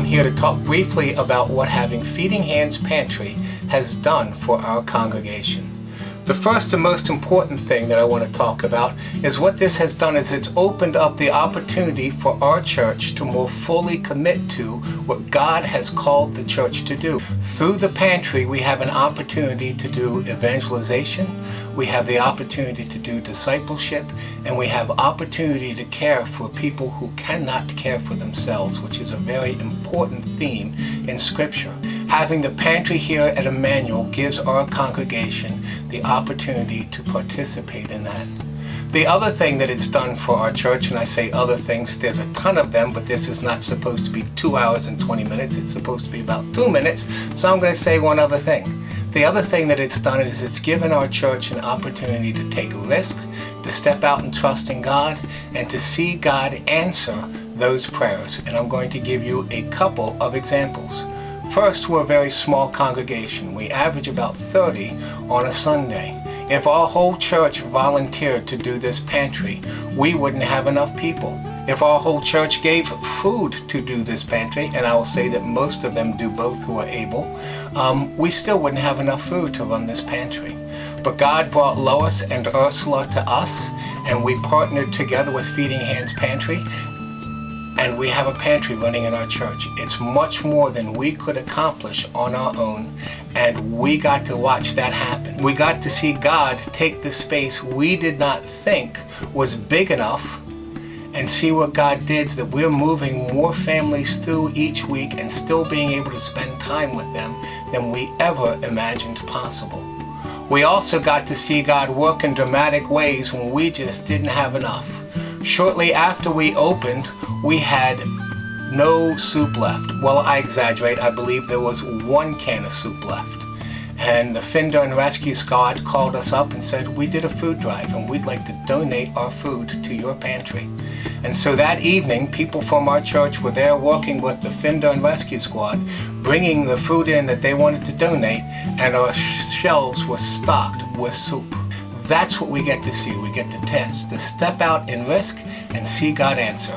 here to talk briefly about what having Feeding Hands Pantry has done for our congregation. The first and most important thing that I want to talk about is what this has done is it's opened up the opportunity for our church to more fully commit to what God has called the church to do. Through the pantry, we have an opportunity to do evangelization, we have the opportunity to do discipleship, and we have opportunity to care for people who cannot care for themselves, which is a very important theme in Scripture. Having the pantry here at Emmanuel gives our congregation the opportunity to participate in that. The other thing that it's done for our church, and I say other things, there's a ton of them, but this is not supposed to be 2 hours and 20 minutes. It's supposed to be about 2 minutes, so I'm going to say one other thing. The other thing that it's done is it's given our church an opportunity to take a risk, to step out and trust in God, and to see God answer those prayers. And I'm going to give you a couple of examples. First, we're a very small congregation. We average about 30 on a Sunday. If our whole church volunteered to do this pantry, we wouldn't have enough people. If our whole church gave food to do this pantry, and I will say that most of them do both who are able, we still wouldn't have enough food to run this pantry. But God brought Lois and Ursula to us, and we partnered together with Feeding Hands Pantry, and we have a pantry running in our church. It's much more than we could accomplish on our own, and we got to watch that happen. We got to see God take the space we did not think was big enough and see what God did, that we're moving more families through each week and still being able to spend time with them than we ever imagined possible. We also got to see God work in dramatic ways when we just didn't have enough. Shortly after we opened, we had no soup left. Well, I exaggerate. I believe there was 1 can of soup left. And the Finder and Rescue Squad called us up and said, we did a food drive and we'd like to donate our food to your pantry. And so that evening, people from our church were there working with the Finder and Rescue Squad, bringing the food in that they wanted to donate, and our shelves were stocked with soup. That's what we get to see. We get to test, to step out and risk and see God answer.